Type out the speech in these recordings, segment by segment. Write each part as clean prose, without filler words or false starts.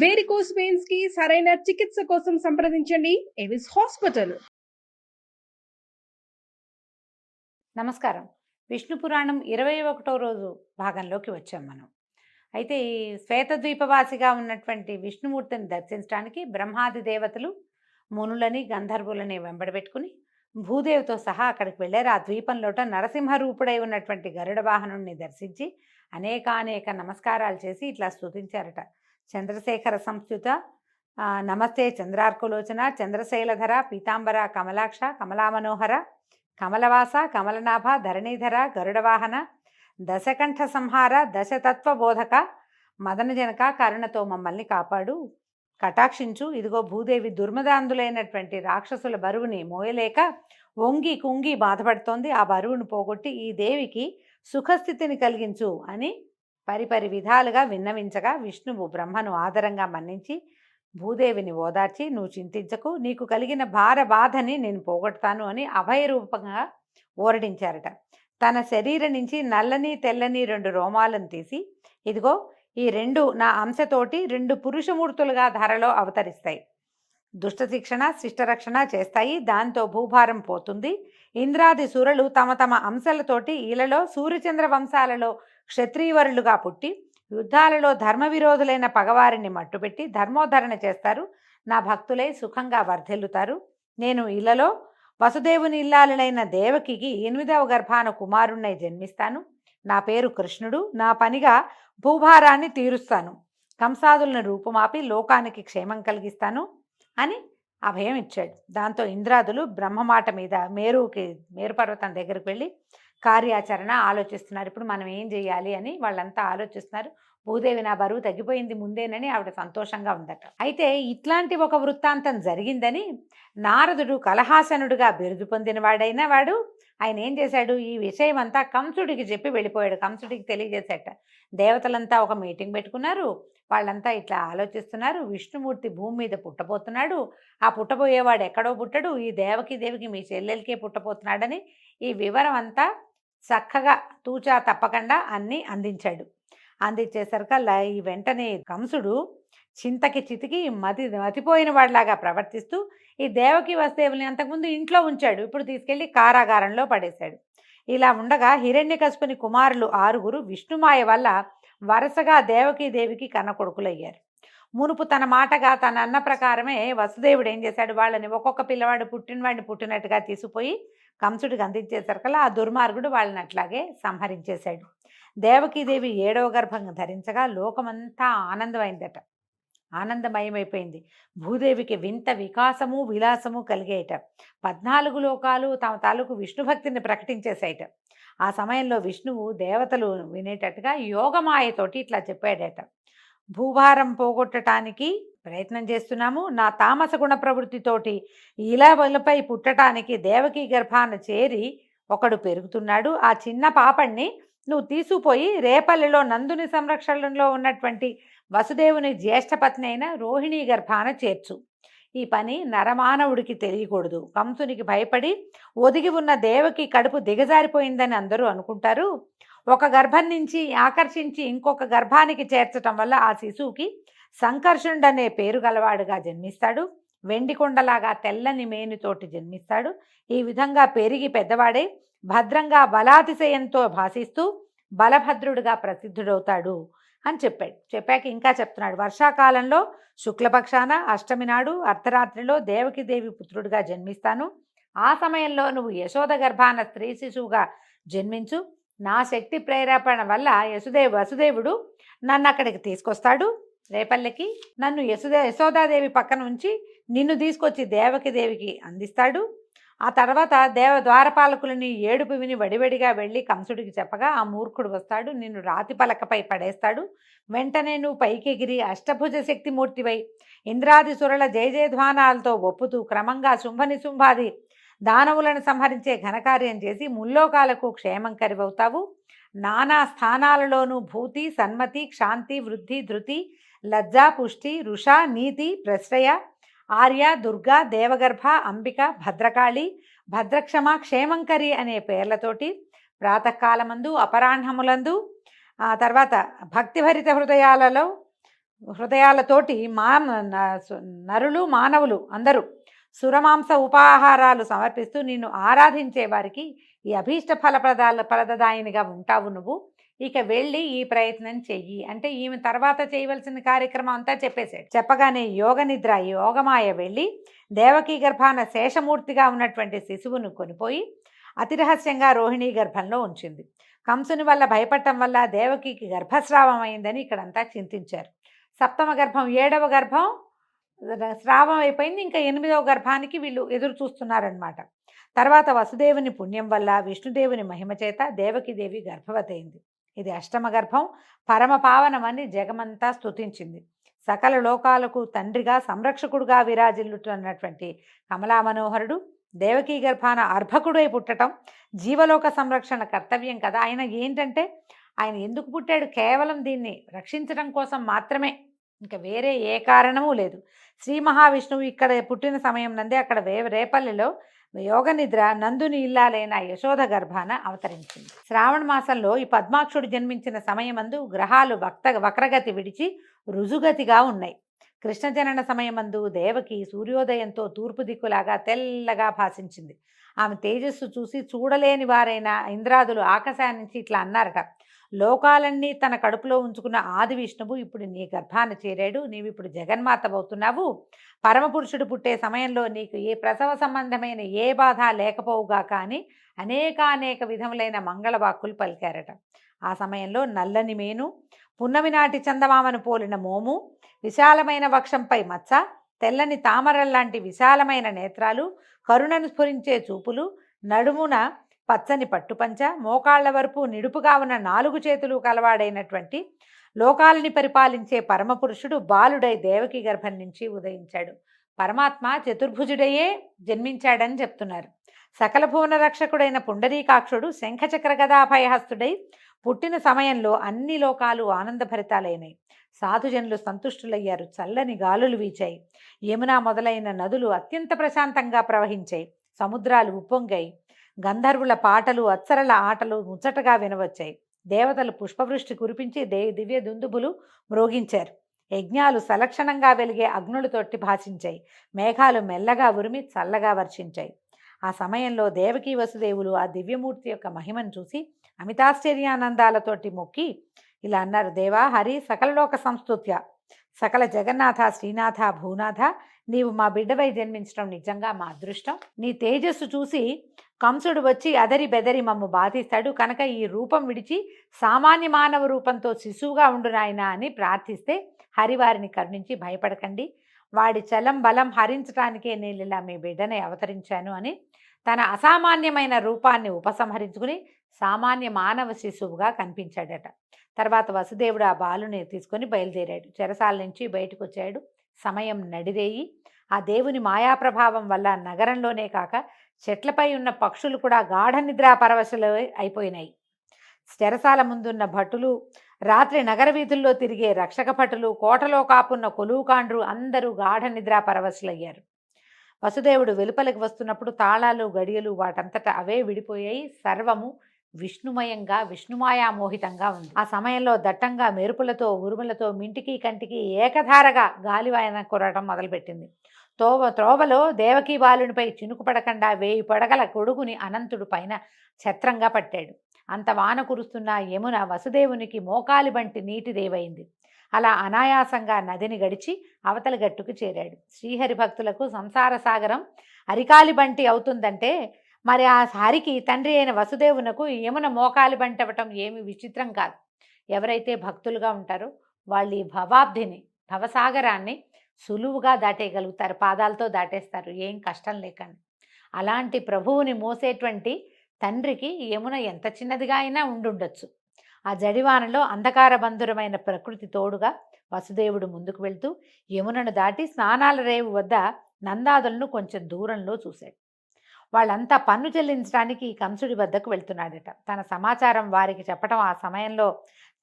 Varicose veins కి సరైన చికిత్స కోసం సంప్రదించండి ఎవిస్ హాస్పిటల్. నమస్కారం. విష్ణు పురాణం 21వ రోజు భాగంలోకి వచ్చాం మనం. అయితే ఈ శ్వేతద్వీపవాసిగా ఉన్నటువంటి విష్ణుమూర్తిని దర్శించడానికి బ్రహ్మాది దేవతలు మునులని గంధర్వులని వెంబడబెట్టుకుని భూదేవితో సహా అక్కడికి వెళ్ళారు. ఆ ద్వీపంలోట నరసింహ రూపుడై ఉన్నటువంటి గరుడ వాహనుణ్ణి దర్శించి అనేకానేక నమస్కారాలు చేసి ఇట్లా స్తుతించారట. చంద్రశేఖర సంస్థుత నమస్తే చంద్రార్కులోచన చంద్రశైలధర పీతాంబర కమలాక్ష కమలామనోహర కమలవాస కమలనాభ ధరణీధర గరుడవాహన దశకంఠ సంహార దశతత్వబోధక మదనజనక కరుణతో మమ్మల్ని కాపాడు, కటాక్షించు. ఇదిగో భూదేవి దుర్మదాంధులైనటువంటి రాక్షసుల బరువుని మోయలేక వంగి కుంగి బాధపడుతోంది. ఆ బరువును పోగొట్టి ఈ దేవికి సుఖస్థితిని కలిగించు అని పరిపరి విధాలుగా విన్నవించగా విష్ణువు బ్రహ్మను ఆదరంగా మన్నించి భూదేవిని ఓదార్చి, నువ్వు చింతించకు, నీకు కలిగిన బాధని నేను పోగొడతాను అని అభయరూపంగా ఓరడించారట. తన శరీరం నుంచి నల్లని తెల్లని 2 రోమాలను తీసి, ఇదిగో ఈ 2 నా అంశతోటి 2 పురుషమూర్తులుగా ధరలో అవతరిస్తాయి, దుష్ట శిక్షణ శిష్టరక్షణ చేస్తాయి, దాంతో భూభారం పోతుంది. ఇంద్రాది సురలు తమ తమ అంశాలతోటి ఈలలో సూర్యచంద్ర వంశాలలో క్షత్రియవరులుగా పుట్టి యుద్ధాలలో ధర్మ విరోధులైన పగవారిని మట్టుపెట్టి ధర్మోద్ధరణ చేస్తారు. నా భక్తులై సుఖంగా వర్ధిల్లుతారు. నేను ఇళ్లలో వసుదేవుని ఇల్లాలనైన దేవకికి 8వ గర్భాన కుమారుణ్ణై జన్మిస్తాను. నా పేరు కృష్ణుడు. నా పనిగా భూభారాన్ని తీరుస్తాను, కంసాదులను రూపుమాపి లోకానికి క్షేమం కలిగిస్తాను అని అభయం ఇచ్చాడు. దాంతో ఇంద్రాదులు బ్రహ్మమాట మీద మేరు పర్వతం దగ్గరికి వెళ్ళి కార్యాచరణ ఆలోచిస్తున్నారు. ఇప్పుడు మనం ఏం చేయాలి అని వాళ్ళంతా ఆలోచిస్తున్నారు. భూదేవి నా బరువు తగ్గిపోయింది ముందేనని ఆవిడ సంతోషంగా ఉందట. అయితే ఇట్లాంటి ఒక వృత్తాంతం జరిగిందని నారదుడు కలహాసనుడుగా బిరుదు పొందిన వాడైన వాడు ఆయన ఏం చేశాడు, ఈ విషయం అంతా కంసుడికి చెప్పి వెళ్ళిపోయాడు. కంసుడికి తెలియజేశాట. దేవతలంతా ఒక మీటింగ్ పెట్టుకున్నారు. వాళ్ళంతా ఇట్లా ఆలోచిస్తున్నారు, విష్ణుమూర్తి భూమి మీద పుట్టబోతున్నాడు, ఆ పుట్టబోయేవాడు ఎక్కడో పుట్టడు, ఈ దేవికి మీ చెల్లెలకే పుట్టబోతున్నాడని ఈ వివరం అంతా చక్కగా తూచా తప్పకుండా అన్నీ అందించాడు. అందించేసరికల్లా ఈ వెంటనే కంసుడు చింతకి చితికి మతిపోయిన వాడిలాగా ప్రవర్తిస్తూ ఈ దేవకి వసుదేవుల్ని అంతకుముందు ఇంట్లో ఉంచాడు, ఇప్పుడు తీసుకెళ్లి కారాగారంలో పడేశాడు. ఇలా ఉండగా హిరణ్యకశిపుని కుమారులు 6 విష్ణుమాయ వల్ల వరుసగా దేవికి కన్న కొడుకులయ్యారు. మునుపు తన మాటగా తన అన్న ప్రకారమే వసుదేవుడు ఏం చేశాడు, వాళ్ళని ఒక్కొక్క పిల్లవాడు పుట్టినవాడిని పుట్టినట్టుగా తీసుకుపోయి కంసుడికి అందించేసరికల్లా ఆ దుర్మార్గుడు వాళ్ళని అట్లాగే సంహరించేశాడు. దేవకీదేవి 7వ గర్భం ధరించగా లోకమంతా ఆనందమయమైపోయింది. భూదేవికి వింత వికాసము విలాసము కలిగేట. 14 లోకాలు తమ తాలూకు విష్ణుభక్తిని ప్రకటించేశాయట. ఆ సమయంలో విష్ణువు దేవతలు వినేటట్టుగా యోగమాయతోటి ఇట్లా చెప్పాడట, భూభారం పోగొట్టడానికి ప్రయత్నం చేస్తున్నాము. నా తామస గుణ ప్రవృత్తితోటి ఇలవలపై పుట్టడానికి దేవకీ గర్భాన చేరి ఒకడు పెరుగుతున్నాడు. ఆ చిన్న పాపణ్ణి నువ్వు తీసుకుపోయి రేపల్లిలో నందుని సంరక్షణలో ఉన్నటువంటి వసుదేవుని జ్యేష్ఠపత్ని అయిన రోహిణీ గర్భాన చేర్చు. ఈ పని నరమానవుడికి తెలియకూడదు. కంసునికి భయపడి ఒదిగి ఉన్న దేవకి కడుపు దిగజారిపోయిందని అందరూ అనుకుంటారు. ఒక గర్భం నుంచి ఆకర్షించి ఇంకొక గర్భానికి చేర్చటం వల్ల ఆ శిశువుకి సంకర్షణుడనే పేరు గలవాడుగా జన్మిస్తాడు. వెండికొండలాగా తెల్లని మేనుతోటి జన్మిస్తాడు. ఈ విధంగా పెరిగి పెద్దవాడై భద్రంగా బలాతిశయంతో భాసిస్తూ బలభద్రుడిగా ప్రసిద్ధుడవుతాడు అని చెప్పాక ఇంకా చెప్తున్నాడు, వర్షాకాలంలో శుక్లపక్షాన అష్టమి నాడు అర్ధరాత్రిలో దేవకీదేవి పుత్రుడిగా జన్మిస్తాను. ఆ సమయంలో నువ్వు యశోద గర్భాన స్త్రీ శిశువుగా జన్మించు. నా శక్తి ప్రేరేపణ వల్ల వసుదేవుడు నన్ను అక్కడికి తీసుకొస్తాడు రేపల్లెకి. నన్ను యశోదాదేవి పక్కన ఉంచి నిన్ను తీసుకొచ్చి దేవికి అందిస్తాడు. ఆ తర్వాత ద్వారపాలకులని ఏడుపు విని వడివడిగా వెళ్ళి కంసుడికి చెప్పగా ఆ మూర్ఖుడు వస్తాడు, నిన్ను రాతి పలకపై పడేస్తాడు. వెంటనే నువ్వు పైకెగిరి అష్టభుజ శక్తిమూర్తివై ఇంద్రాది సురల జయజయధ్వానాలతో ఒప్పుతూ క్రమంగా శుంభాది దానవులను సంహరించే ఘనకార్యం చేసి ముల్లోకాలకు క్షేమం కరివవుతావు. నానా స్థానాలలోనూ భూతి సన్మతి క్షాంతి వృద్ధి ధృతి లజ్జా పుష్టి రుష నీతి ప్రశ్రయ ఆర్య దుర్గా దేవగర్భ అంబిక భద్రకాళి భద్రక్షమ క్షేమంకరి అనే పేర్లతోటి ప్రాతకాలమందు అపరాహ్నములందు తర్వాత భక్తిభరిత హృదయాలలో హృదయాలతోటి నరులు మానవులు అందరూ సురమాంస ఉపాహారాలు సమర్పిస్తూ నిన్ను ఆరాధించే వారికి ఈ అభీష్ట ఫలదాయినిగా ఉంటావు నువ్వు. ఇక వెళ్ళి ఈ ప్రయత్నం చెయ్యి అంటే ఈమె తర్వాత చేయవలసిన కార్యక్రమం అంతా చెప్పేశాడు. చెప్పగానే యోగ నిద్ర యోగమాయ వెళ్ళి దేవకీ గర్భాన శేషమూర్తిగా ఉన్నటువంటి శిశువును కొనిపోయి అతిరహస్యంగా రోహిణీ గర్భంలో ఉంచింది. కంసుని వల్ల భయపడటం వల్ల దేవకికి గర్భస్రావం అయిందని ఇక్కడంతా చింతించారు. సప్తమ గర్భం 7వ గర్భం స్రావం అయిపోయింది. ఇంకా 8వ గర్భానికి వీళ్ళు ఎదురు చూస్తున్నారనమాట. తర్వాత వసుదేవుని పుణ్యం వల్ల విష్ణుదేవుని మహిమ చేత దేవకీదేవి గర్భవతి అయింది. ఇది అష్టమ గర్భం. పరమ పావనమని జగమంతా స్తుతించింది. సకల లోకాలకు తండ్రిగా సంరక్షకుడుగా విరాజిల్లుతున్నటువంటి కమలా మనోహరుడు దేవకీ గర్భాన అర్భకుడై పుట్టడం జీవలోక సంరక్షణ కర్తవ్యం కదా. ఆయన ఏంటంటే ఆయన ఎందుకు పుట్టాడు? కేవలం దీన్ని రక్షించడం కోసం మాత్రమే, ఇంకా వేరే ఏ కారణమూ లేదు. శ్రీ మహావిష్ణువు ఇక్కడ పుట్టిన సమయం నందే అక్కడ రేపల్లిలో యోగ నిద్ర నందుని ఇల్లాలైన యశోద గర్భాన అవతరించింది. శ్రావణ మాసంలో ఈ పద్మాక్షుడు జన్మించిన సమయమందు గ్రహాలు వక్రగతి విడిచి రుజుగతిగా ఉన్నాయి. కృష్ణ జనన సమయమందు దేవకి సూర్యోదయంతో తూర్పు దిక్కులాగా తెల్లగా భాషించింది. ఆమె తేజస్సు చూసి చూడలేని వారైన ఇంద్రాదులు ఆకాశాన్నించి ఇట్లా అన్నారట, లోకాలన్నీ తన కడుపులో ఉంచుకున్న ఆది విష్ణువు ఇప్పుడు నీ గర్భాన్ని చేరాడు, నీవిప్పుడు జగన్మాతవవుతున్నావు. పరమపురుషుడు పుట్టే సమయంలో నీకు ఏ ప్రసవ సంబంధమైన ఏ బాధ లేకపోవుగా కానీ అనేక విధములైన మంగళవాక్కులు పలికారట. ఆ సమయంలో నల్లని మేను, పున్నమి నాటి చందమామను పోలిన మోము, విశాలమైన వక్షంపై మచ్చ, తెల్లని తామరల్లాంటి విశాలమైన నేత్రాలు, కరుణను స్ఫురించే చూపులు, నడుమున పచ్చని పట్టుపంచ, మోకాళ్ల వరపు నిడుపుగా ఉన్న 4 చేతులు కలవాడైనటువంటి లోకాలని పరిపాలించే పరమపురుషుడు బాలుడై దేవకి గర్భం నుంచి ఉదయించాడు. పరమాత్మ చతుర్భుజుడయే జన్మించాడని చెప్తున్నారు. సకల భువన రక్షకుడైన పుండరీకాక్షుడు శంఖచక్ర గదాభయహస్తుడై పుట్టిన సమయంలో అన్ని లోకాలు ఆనందభరితాలైనాయి. సాధుజనులు సంతుష్టులయ్యారు. చల్లని గాలులు వీచాయి. యమున మొదలైన నదులు అత్యంత ప్రశాంతంగా ప్రవహించాయి. సముద్రాలు ఉప్పొంగాయి. గంధర్వుల పాటలు అప్సరల ఆటలు ముచ్చటగా వినవచ్చాయి. దేవతలు పుష్పవృష్టి కురిపించి దివ్య దుందుబులు మ్రోగించారు. యజ్ఞాలు సలక్షణంగా వెలిగే అగ్నులతోటి భాషించాయి. మేఘాలు మెల్లగా ఉరిమి చల్లగా వర్షించాయి. ఆ సమయంలో దేవకీ వసుదేవులు ఆ దివ్యమూర్తి యొక్క మహిమను చూసి అమితాశ్చర్యానందాలతోటి మొక్కి ఇలా అన్నారు, దేవా హరి సకలలోక సంస్తుత్య, సకల జగన్నాథ శ్రీనాథ భూనాథ, నీవు మా బిడ్డవై జన్మించడం నిజంగా మా అదృష్టం. నీ తేజస్సు చూసి కంసుడు వచ్చి అదరి బెదరి మమ్ము బాధిస్తాడు కనుక ఈ రూపం విడిచి సామాన్య మానవ రూపంతో శిశువుగా ఉండు నాయనా అని ప్రార్థిస్తే హరివారిని కరుణించి భయపడకండి, వాడి చలం బలం హరించడానికే నేను ఇలా మీ బిడ్డనే అవతరించాను అని తన అసామాన్యమైన రూపాన్ని ఉపసంహరించుకుని సామాన్య మానవ శిశువుగా కనిపించాడట. తర్వాత వసుదేవుడు ఆ బాలుని తీసుకొని బయలుదేరాడు. చెరసాల నుంచి బయటకు వచ్చాడు. సమయం నడిరేయి. ఆ దేవుని మాయాప్రభావం వల్ల నగరంలోనే కాక చెట్లపై ఉన్న పక్షులు కూడా గాఢ నిద్రా పరవశలు అయిపోయినాయి. చెరసాల ముందున్న భటులు, రాత్రి నగర వీధుల్లో తిరిగే రక్షక భటులు, కోటలో కాపున్న కొలువుకాండ్రు అందరూ గాఢ నిద్రా పరవశులయ్యారు. వసుదేవుడు వెలుపలికి వస్తున్నప్పుడు తాళాలు గడియలు వాటంతటా అవే విడిపోయాయి. సర్వము విష్ణుమయంగా విష్ణుమాయామోహితంగా ఉంది. ఆ సమయంలో దట్టంగా మెరుపులతో ఉరుములతో మింటికి కంటికి ఏకధారగా గాలివాయన కురవటం మొదలుపెట్టింది. త్రోవలో దేవకీ బాలునిపై చినుకు పడకుండా 1000 పడగల గొడుగుని అనంతుడు పైన ఛత్రంగా పట్టాడు. అంత వాన కురుస్తున్న యమున వసుదేవునికి మోకాలి బంటి నీటి రేవైంది. అలా అనాయాసంగా నదిని గడిచి అవతలి గట్టుకు చేరాడు. శ్రీహరి భక్తులకు సంసార సాగరం అరికాలి బంటి అవుతుందంటే మరి ఆ హరికి తండ్రి అయిన వసుదేవునకు యమున మోకాలి బంటి అవ్వటం ఏమి విచిత్రం కాదు. ఎవరైతే భక్తులుగా ఉంటారో వాళ్ళు ఈ భవాబ్ధిని భవసాగరాన్ని సులువుగా దాటేయగలుగుతారు, పాదాలతో దాటేస్తారు ఏం కష్టం లేకండి. అలాంటి ప్రభువుని మోసేటువంటి తండ్రికి యమున ఎంత చిన్నదిగా అయినా ఉండుండొచ్చు. ఆ జడివానలో అంధకార బంధురమైన ప్రకృతి తోడుగా వసుదేవుడు ముందుకు వెళ్తూ యమునను దాటి స్నానాల రేవు వద్ద నందాదులను కొంచెం దూరంలో చూశాడు. వాళ్ళంతా పన్ను చెల్లించడానికి కంసుడి వద్దకు వెళ్తున్నాడట. తన సమాచారం వారికి చెప్పడం ఆ సమయంలో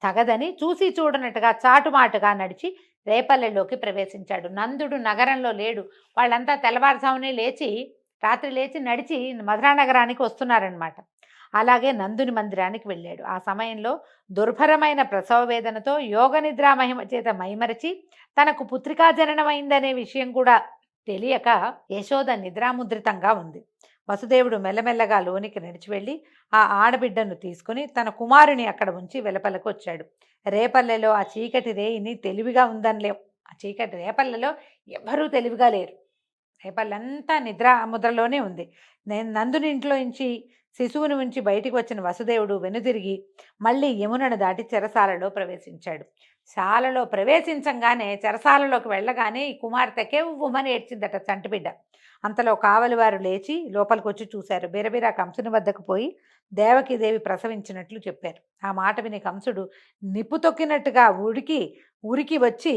తగదని చూసి చూడనట్టుగా చాటుమాటుగా నడిచి రేపల్లెలోకి ప్రవేశించాడు. నందుడు నగరంలో లేడు. వాళ్ళంతా తెల్లవారుజామునే రాత్రి లేచి నడిచి మధురా నగరానికి వస్తున్నారనమాట. అలాగే నందుని మందిరానికి వెళ్ళాడు. ఆ సమయంలో దుర్భరమైన ప్రసవ వేదనతో యోగ నిద్రా మహిమ చేత మైమరచి తనకు పుత్రికా జననమైందనే విషయం కూడా తెలియక యశోద నిద్రాముద్రితంగా ఉంది. వసుదేవుడు మెల్లమెల్లగా లోనికి నడిచి వెళ్ళి ఆ ఆడబిడ్డను తీసుకుని తన కుమారుని అక్కడ ఉంచి వెలపలకు వచ్చాడు. రేపల్లెలో ఆ చీకటి రేయిని తెలివిగా ఉందనిలేం. ఆ చీకటి రేపల్లెలో ఎవ్వరూ తెలివిగా లేరు. రేపల్లంతా నిద్ర ముద్రలోనే ఉంది. నేను నందుని ఇంట్లో నుంచి శిశువుని ఉంచి బయటికి వచ్చిన వసుదేవుడు వెనుదిరిగి మళ్ళీ యమునను దాటి చెరసాలలో ప్రవేశించాడు. శాలలో ప్రవేశించంగానే చెరసాలలోకి వెళ్ళగానే ఈ కుమార్తెకే ఉమ్మని ఏడ్చిందట చంటిబిడ్డ. అంతలో కావలి వారు లేచి లోపలికి వచ్చి చూశారు. బిరబిరా కంసుని వద్దకు పోయి దేవకీదేవి ప్రసవించినట్లు చెప్పారు. ఆ మాట విని కంసుడు నిప్పు తొక్కినట్టుగా ఉరికి వచ్చి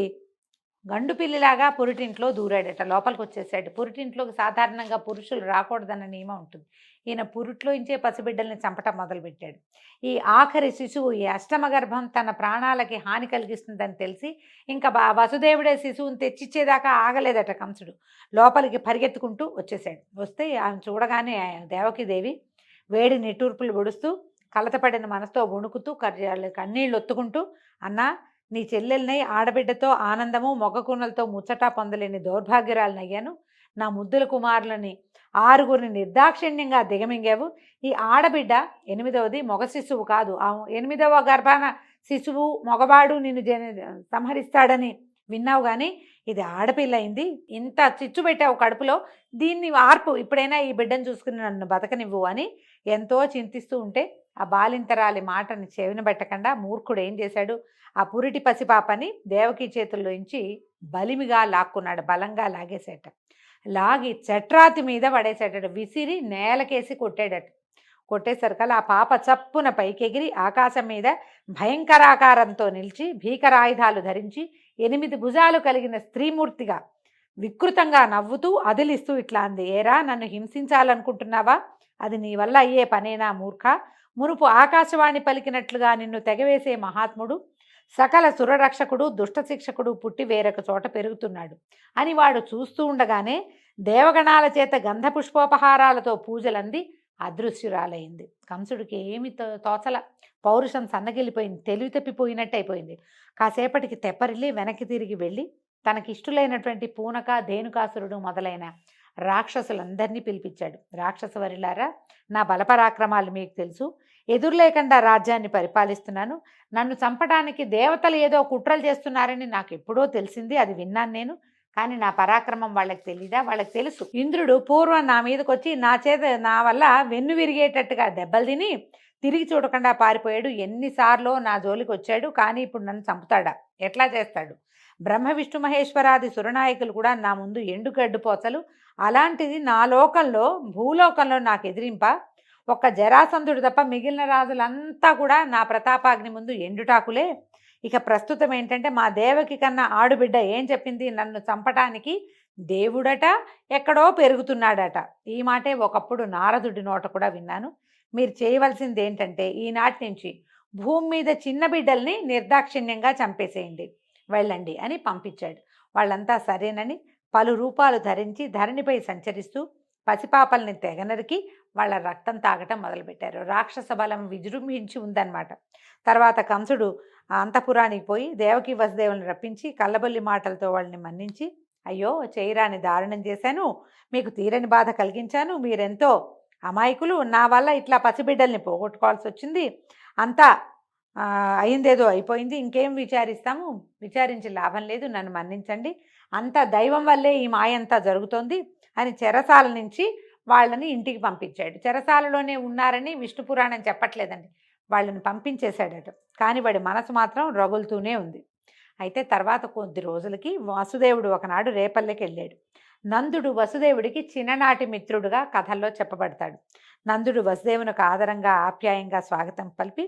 గండు పిల్లిలాగా పురిటింట్లో దూరాడట. లోపలికి వచ్చేసాడు. పురిటింట్లోకి సాధారణంగా పురుషులు రాకూడదన్న నియమం ఉంటుంది. ఈయన పురిట్లో ఇంచే పసిబిడ్డల్ని చంపటం మొదలుపెట్టాడు. ఈ ఆఖరి శిశువు, ఈ అష్టమ గర్భం తన ప్రాణాలకి హాని కలిగిస్తుందని తెలిసి ఇంకా వసుదేవుడే శిశువుని తెచ్చిచ్చేదాకా ఆగలేదట కంసుడు. లోపలికి పరిగెత్తుకుంటూ వచ్చేసాడు. వస్తే ఆమె చూడగానే దేవకీదేవి వేడి నిట్టూర్పులు పొడుస్తూ కలతపడిన మనసుతో వణుకుతూ కన్నీళ్ళు ఒత్తుకుంటూ, అన్నా, నీ చెల్లెల్ని ఆడబిడ్డతో ఆనందము మొగకూనలతో ముచ్చటా పొందలేని దౌర్భాగ్యురాలనయ్యాను. నా ముద్దుల కుమారులని 6గురిని నిర్దాక్షిణ్యంగా దిగమింగావు. ఈ ఆడబిడ్డ 8వది మగ శిశువు కాదు. ఆ 8వ గర్భాన శిశువు మగవాడు నిన్ను సంహరిస్తాడని విన్నావు, కానీ ఇది ఆడపిల్ల అయింది. ఇంత చిచ్చు పెట్టావు కడుపులో, దీన్ని ఆర్పు, ఇప్పుడైనా ఈ బిడ్డను చూసుకుని నన్ను బతకనివ్వు అని ఎంతో చింతిస్తూ ఉంటే ఆ బాలింతరాలి మాటని చెవిన పెట్టకుండా మూర్ఖుడు ఏం చేశాడు, ఆ పురిటి పసిపాపని దేవకి చేతుల్లోంచి బలిమిగా లాక్కున్నాడు. బలంగా లాగేసేట. లాగి చట్రాతి మీద పడేసేటట. విసిరి నేలకేసి కొట్టాడట. కొట్టేసరికల్లా ఆ పాప చప్పున పైకెగిరి ఆకాశం మీద భయంకరాకారంతో నిలిచి భీకరాయుధాలు ధరించి 8 భుజాలు కలిగిన స్త్రీమూర్తిగా వికృతంగా నవ్వుతూ అదిలిస్తూ ఇట్లా అంది, ఏరా, నన్ను హింసించాలనుకుంటున్నావా? అది నీ వల్ల అయ్యే పనేనా మూర్ఖ? మునుపు ఆకాశవాణి పలికినట్లుగా నిన్ను తెగవేసే మహాత్ముడు, సకల సురరక్షకుడు, దుష్టశిక్షకుడు పుట్టి వేరొక చోట పెరుగుతున్నాడు అని వాడు చూస్తూ ఉండగానే దేవగణాల చేత గంధపుష్పోపహారాలతో పూజలంది అదృశ్యురాలైంది. కంసుడికి ఏమి తోచల. పౌరుషం సన్నగిల్లిపోయింది. తెలివి తప్పిపోయినట్టు అయిపోయింది. కాసేపటికి తెప్పరిల్లి వెనక్కి తిరిగి వెళ్ళి తనకిష్టులైనటువంటి పూనక, ధేనుకాసురుడు మొదలైన రాక్షసులందరినీ పిలిపించాడు. రాక్షసవరిలారా, నా బలపరాక్రమాలు మీకు తెలుసు. ఎదురులేకుండా రాజ్యాన్ని పరిపాలిస్తున్నాను. నన్ను చంపడానికి దేవతలు ఏదో కుట్రలు చేస్తున్నారని నాకు ఎప్పుడో తెలిసింది. అది విన్నాను నేను. కానీ నా పరాక్రమం వాళ్ళకి తెలీదా? వాళ్ళకి తెలుసు. ఇంద్రుడు పూర్వం నా మీదకి వచ్చి నా వల్ల వెన్ను విరిగేటట్టుగా దెబ్బలు తిని తిరిగి చూడకుండా పారిపోయాడు. ఎన్నిసార్లు నా జోలికి వచ్చాడు, కానీ ఇప్పుడు నన్ను చంపుతాడా? ఎట్లా చేస్తాడు? బ్రహ్మ విష్ణు మహేశ్వరాది సురనాయకులు కూడా నా ముందు ఎండుగడ్డుపోచలు. అలాంటిది నా లోకంలో, భూలోకంలో నాకు ఎదిరింప? ఒక్క జరాసంధుడు తప్ప మిగిలిన రాజులంతా కూడా నా ప్రతాపాగ్ని ముందు ఎండుటాకులే. ఇక ప్రస్తుతం ఏంటంటే, మా దేవకి కన్నా ఆడుబిడ్డ ఏం చెప్పింది? నన్ను చంపటానికి దేవుడట ఎక్కడో పెరుగుతున్నాడట. ఈ మాటే ఒకప్పుడు నారదుడి నోట కూడా విన్నాను. మీరు చేయవలసింది ఏంటంటే, ఈనాటి నుంచి భూమి మీద చిన్న బిడ్డల్ని నిర్దాక్షిణ్యంగా చంపేసేయండి, వెళ్ళండి అని పంపించాడు. వాళ్ళంతా సరేనని పలు రూపాలు ధరించి ధరణిపై సంచరిస్తూ పసిపాపల్ని తెగనరికి వాళ్ళ రక్తం తాగటం మొదలుపెట్టారు. రాక్షస బలం విజృంభించి ఉందన్నమాట. తర్వాత కంసుడు అంతఃపురానికి పోయి దేవకి వసుదేవులను రప్పించి కళ్ళబొల్లి మాటలతో వాళ్ళని మన్నించి, అయ్యో, చేయరాని దారుణం చేశాను, మీకు తీరని బాధ కలిగించాను, మీరెంతో అమాయకులు, నా వల్ల ఇట్లా పసిబిడ్డల్ని పోగొట్టుకోవాల్సి వచ్చింది, అంతా అయిందేదో అయిపోయింది, ఇంకేం విచారిస్తాము, విచారించి లాభం లేదు, నన్ను మన్నించండి, అంతా దైవం వల్లే ఈ మాయంతా జరుగుతోంది అని చెరసాల నుంచి వాళ్ళని ఇంటికి పంపించాడు. చెరసాలలోనే ఉన్నారని విష్ణు పురాణం చెప్పట్లేదండి, వాళ్ళని పంపించేశాడట. కానీ వాడి మనసు మాత్రం రగులుతూనే ఉంది. అయితే తర్వాత కొద్ది రోజులకి వసుదేవుడు ఒకనాడు రేపల్లెకి వెళ్ళాడు. నందుడు వసుదేవుడికి చిన్ననాటి మిత్రుడుగా కథల్లో చెప్పబడతాడు. నందుడు వసుదేవునికి ఆదరంగా ఆప్యాయంగా స్వాగతం పలిపి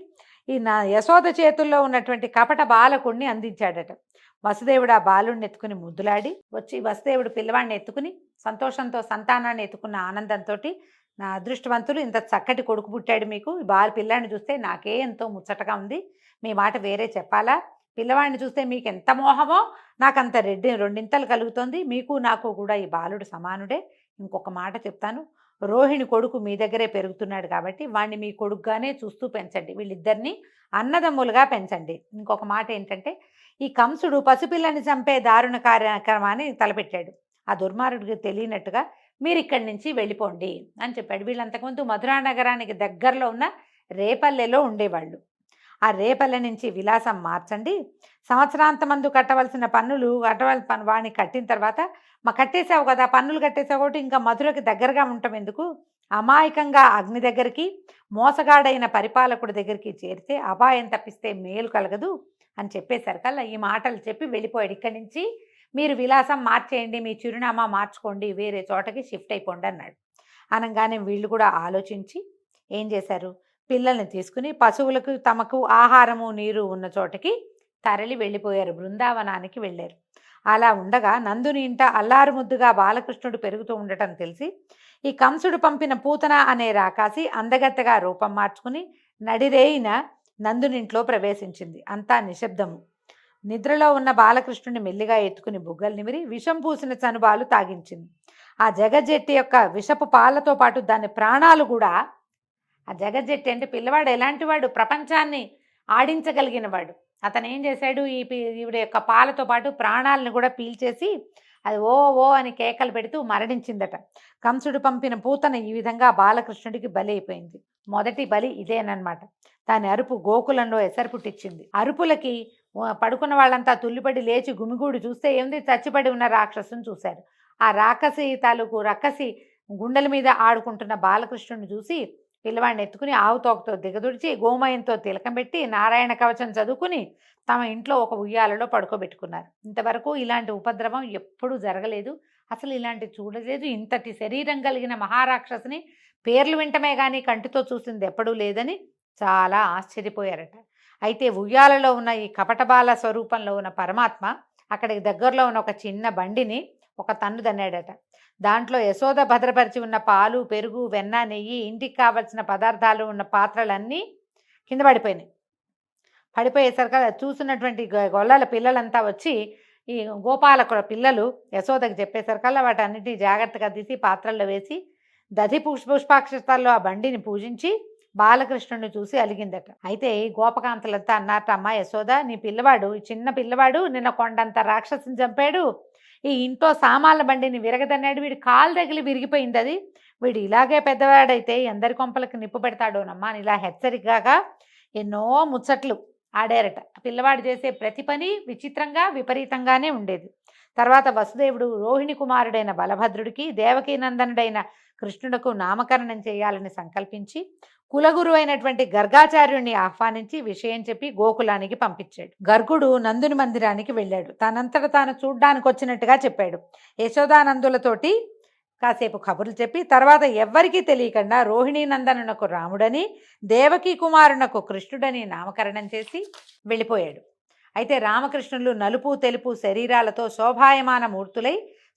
ఈ యశోద చేతుల్లో ఉన్నటువంటి కపట బాలకుడిని అందించాడట. వసుదేవుడు ఆ బాలుడిని ఎత్తుకుని ముద్దులాడి వచ్చి, వసుదేవుడు పిల్లవాడిని ఎత్తుకుని సంతోషంతో సంతానాన్ని ఎత్తుకున్న ఆనందంతో, నా అదృష్టవంతులు, ఇంత చక్కటి కొడుకు పుట్టాడు మీకు, ఈ పిల్లాడిని చూస్తే నాకే ఎంతో ముచ్చటగా ఉంది, మీ మాట వేరే చెప్పాలా? పిల్లవాడిని చూస్తే మీకు ఎంత మోహమో నాకంత రెండింతలు కలుగుతోంది, మీకు నాకు కూడా ఈ బాలుడు సమానుడే. ఇంకొక మాట చెప్తాను, రోహిణి కొడుకు మీ దగ్గరే పెరుగుతున్నాడు కాబట్టి వాడిని మీ కొడుకుగానే చూస్తూ పెంచండి, వీళ్ళిద్దరిని అన్నదమ్ములుగా పెంచండి. ఇంకొక మాట ఏంటంటే, ఈ కంసుడు పసిపిల్లని చంపే దారుణ కార్యక్రమాన్ని తలపెట్టాడు. ఆ దుర్మార్గుడికి తెలియనట్టుగా మీరు ఇక్కడి నుంచి వెళ్ళిపోండి అని చెప్పాడు. వీళ్ళు అంతకుముందు మధురా నగరానికి దగ్గరలో ఉన్న రేపల్లెలో ఉండేవాళ్ళు. ఆ రేపల్లె నుంచి విలాసం మార్చండి, సంవత్సరాంతమందు కట్టవలసిన పన్నులు వాడిని కట్టిన తర్వాత కట్టేసావు కదా, పన్నులు కట్టేసావు కాబట్టి ఇంకా మధురకి దగ్గరగా ఉండటం ఎందుకు, అమాయకంగా అగ్ని దగ్గరికి, మోసగాడైన పరిపాలకుడి దగ్గరికి చేరితే అపాయం తప్పిస్తే మేలు కలగదు అని చెప్పేసరికల్లా ఈ మాటలు చెప్పి వెళ్ళిపోయాడు. ఇక్కడి నుంచి మీరు విలాసం మార్చేయండి, మీ చిరునామా మార్చుకోండి, వేరే చోటకి షిఫ్ట్ అయిపోండి అన్నాడు. అనగానే వీళ్ళు కూడా ఆలోచించి ఏం చేశారు, పిల్లల్ని తీసుకుని పశువులకు తమకు ఆహారము నీరు ఉన్న చోటకి తరలి వెళ్ళిపోయారు, బృందావనానికి వెళ్ళారు. అలా ఉండగా నందుని ఇంట అల్లారు ముద్దుగా బాలకృష్ణుడు పెరుగుతూ ఉండటం తెలిసి ఈ కంసుడు పంపిన పూతన అనే రాకాసి అందగత్తగా రూపం మార్చుకుని నడిరేయిన నందునింట్లో ప్రవేశించింది. అంతా నిశ్శబ్దము. నిద్రలో ఉన్న బాలకృష్ణుని మెల్లిగా ఎత్తుకుని బుగ్గలు నిమిరి విషం పూసిన చనుబాలు తాగించింది. ఆ జగజ్జెట్టి యొక్క విషపు పాలతో పాటు దాని ప్రాణాలు కూడా, ఆ జగజ్జెట్టి అంటే పిల్లవాడు ఎలాంటి వాడు, ప్రపంచాన్ని ఆడించగలిగిన వాడు. అతను ఏం చేశాడు, ఈవిడ యొక్క పాలతో పాటు ప్రాణాలను కూడా పీల్చేసి అది ఓ ఓ అని కేకలు పెడుతూ మరణించిందట. కంసుడు పంపిన పూతన ఈ విధంగా బాలకృష్ణుడికి బలి అయిపోయింది. మొదటి బలి ఇదేనమాట. దాని అరుపు గోకులంలో ఎసరు పుట్టించింది. అరుపులకి పడుకున్న వాళ్ళంతా తుల్లిపడి లేచి గుమిగూడు చూస్తే ఏముంది, చచ్చిపడి ఉన్న రాక్షసుని చూశారు. ఆ రాక్షసి తాలూకు రక్కసి గుండెల మీద ఆడుకుంటున్న బాలకృష్ణుడిని చూసి పిల్లవాడిని ఎత్తుకుని ఆవు తోకతో దిగదుడిచి గోమయంతో తిలకం పెట్టి నారాయణ కవచం చదువుకుని తమ ఇంట్లో ఒక ఉయ్యాలలో పడుకోబెట్టుకున్నారు. ఇంతవరకు ఇలాంటి ఉపద్రవం ఎప్పుడూ జరగలేదు, అసలు ఇలాంటి చూడలేదు. ఇంతటి శరీరం కలిగిన మహారాక్షసుని పేర్లు వింటమే కానీ కంటితో చూసింది ఎప్పుడూ లేదని చాలా ఆశ్చర్యపోయారట. అయితే ఉయ్యాలలో ఉన్న ఈ కపటబాల స్వరూపంలో ఉన్న పరమాత్మ అక్కడికి దగ్గరలో ఉన్న ఒక చిన్న బండిని ఒక తన్ను దన్నాడట. దాంట్లో యశోద భద్రపరిచి ఉన్న పాలు, పెరుగు, వెన్న, నెయ్యి, ఇంటికి కావలసిన పదార్థాలు ఉన్న పాత్రలన్నీ కింద పడిపోయినాయి. పడిపోయేసరికి చూసినటువంటి గొల్లల పిల్లలంతా వచ్చి ఈ గోపాలకుల పిల్లలు యశోదకి చెప్పేసరికల్లా వాటన్నిటిని జాగ్రత్తగా తీసి పాత్రల్లో వేసి దధి పుష్పాక్షతాల్లో ఆ బండిని పూజించి బాలకృష్ణుడిని చూసి అలిగిందట. అయితే ఈ గోపకాంతలంతా అన్నారట, అమ్మ యశోద, నీ పిల్లవాడు, ఈ చిన్న పిల్లవాడు నిన్న కొండంత రాక్షసుని చంపాడు, ఈ ఇంట్లో సామాన్ల బండిని విరగదన్నాడు, వీడి కాలు తగిలి విరిగిపోయింది, అది వీడు ఇలాగే పెద్దవాడైతే ఎందరి కొంపలకు నిప్పు పెడతాడోనమ్మా అని ఇలా హెచ్చరికగా ఎన్నో ముచ్చట్లు ఆడారట. పిల్లవాడు చేసే ప్రతి పని విచిత్రంగా విపరీతంగానే ఉండేది. తర్వాత వసుదేవుడు రోహిణి కుమారుడైన బలభద్రుడికి దేవకీనందనుడైన కృష్ణుడకు నామకరణం చేయాలని సంకల్పించి కులగురు అయినటువంటి గర్గాచార్యుడిని ఆహ్వానించి విషయం చెప్పి గోకులానికి పంపించాడు. గర్గుడు నందుని మందిరానికి వెళ్ళాడు. తనంతట తాను చూడ్డానికి వచ్చినట్టుగా చెప్పాడు. యశోదానందులతోటి కాసేపు కబుర్లు చెప్పి తర్వాత ఎవ్వరికీ తెలియకుండా రోహిణీ నందనునకు రాముడని, దేవకీ కుమారునకు కృష్ణుడని నామకరణం చేసి వెళ్ళిపోయాడు. అయితే రామకృష్ణులు నలుపు తెలుపు శరీరాలతో శోభాయమాన మూర్తులై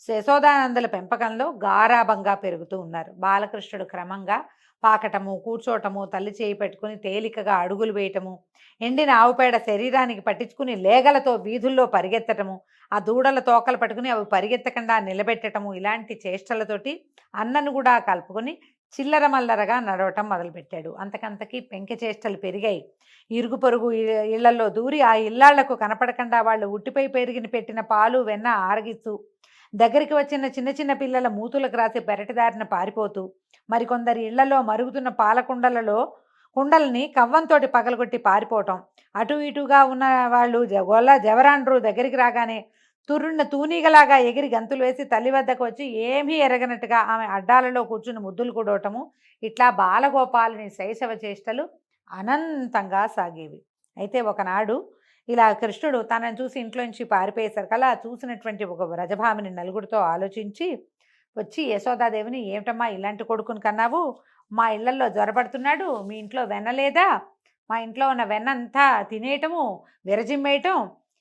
యశోదానందుల పెంపకంలో గారాభంగా పెరుగుతూ ఉన్నారు. బాలకృష్ణుడు క్రమంగా పాకటము, కూర్చోటము, తల్లి చేయి పెట్టుకుని తేలికగా అడుగులు వేయటము, ఎండిన ఆవుపేడ శరీరానికి పట్టించుకుని లేగలతో వీధుల్లో పరిగెత్తటము, ఆ దూడల తోకలు పట్టుకుని అవి పరిగెత్తకుండా నిలబెట్టటము, ఇలాంటి చేష్టలతోటి అన్నను కూడా కలుపుకొని చిల్లర మల్లరగా నడవటం మొదలుపెట్టాడు. అంతకంతకీ పెంకె చేష్టలు పెరిగాయి. ఇరుగు పొరుగు ఇళ్లలో దూరి ఆ ఇళ్లాళ్లకు కనపడకుండా వాళ్ళు ఉట్టిపై పెట్టిన పాలు వెన్న ఆరగిస్తూ దగ్గరికి వచ్చిన చిన్న చిన్న పిల్లల మూతులకు రాసి పెరటిదారిన పారిపోతూ, మరికొందరి ఇళ్లలో మరుగుతున్న పాలకుండలలో కుండల్ని కవ్వంతోటి పగలగొట్టి పారిపోవటం, అటు ఇటుగా ఉన్న వాళ్ళు జవరాండ్రు దగ్గరికి రాగానే తుర్రున్న తూనీగలాగా ఎగిరి గంతులు వేసి తల్లి వద్దకు వచ్చి ఏమీ ఎరగనట్టుగా ఆమె అడ్డాలలో కూర్చుని ముద్దులు కూడవటము, ఇట్లా బాలగోపాలుని శైశవ చేష్టలు అనంతంగా సాగేవి. అయితే ఒకనాడు ఇలా కృష్ణుడు తనను చూసి ఇంట్లోంచి పారిపోయేసరికల్లా చూసినటువంటి ఒక వ్రజభామిని నలుగురితో ఆలోచించి వచ్చి యశోదాదేవిని, ఏమిటమ్మా ఇలాంటి కొడుకుని కన్నావు, మా ఇళ్లలో జ్వరపడుతున్నాడు, మీ ఇంట్లో వెన్న లేదా, మా ఇంట్లో ఉన్న వెన్న అంతా తినేయటము విరజిమ్మేయటం,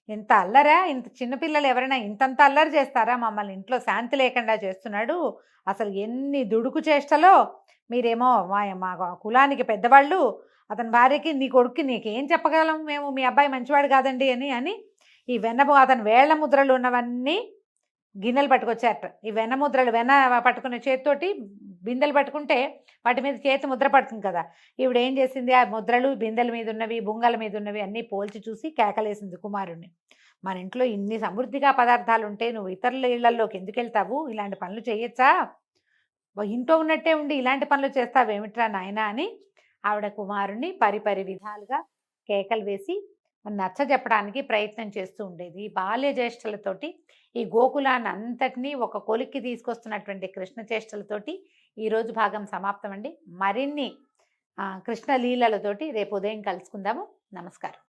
ఇంత అల్లరా, ఇంత చిన్నపిల్లలు ఎవరైనా ఇంతంత అల్లరి చేస్తారా, మమ్మల్ని ఇంట్లో శాంతి లేకుండా చేస్తున్నాడు, అసలు ఎన్ని దుడుకు చేష్టలో, మీరేమో మా కులానికి పెద్దవాళ్ళు, అతని భార్యకి నీ కొడుక్కి నీకేం చెప్పగలం మేము, మీ అబ్బాయి మంచివాడు కాదండి అని ఈ అతని వేళ్ల ముద్రలు ఉన్నవన్నీ గిన్నెలు పట్టుకొచ్చారట. ఈ వెన్న ముద్రలు వెన్న పట్టుకునే చేతితోటి బిందెలు పట్టుకుంటే వాటి మీద చేతి ముద్ర పడుతుంది కదా. ఈవిడ ఏం చేసింది, ఆ ముద్రలు బిందెల మీద ఉన్నవి, బుంగల మీద ఉన్నవి అన్నీ పోల్చి చూసి కేకలేసింది కుమారుణ్ణి. మన ఇంట్లో ఇన్ని సమృద్ధిగా పదార్థాలు ఉంటే నువ్వు ఇతరుల ఇళ్లలోకి ఎందుకు వెళ్తావు, ఇలాంటి పనులు చేయొచ్చా, ఇంట్లో ఉన్నట్టే ఉండి ఇలాంటి పనులు చేస్తావేమిట్రా నాయనా అని ఆవిడ కుమారుణ్ణి పరిపరి విధాలుగా కేకలు వేసి నచ్చజెప్పడానికి ప్రయత్నం చేస్తూ ఉండేది. ఈ బాల్య జ్యేష్ఠలతోటి ఈ గోకులాన్ని అంతటినీ ఒక కొలిక్కి తీసుకొస్తున్నటువంటి కృష్ణ చేష్టలతోటి ఈరోజు భాగం సమాప్తం అండి. మరిన్ని కృష్ణ లీలలతోటి రేపు ఉదయం కలుసుకుందాము. నమస్కారం.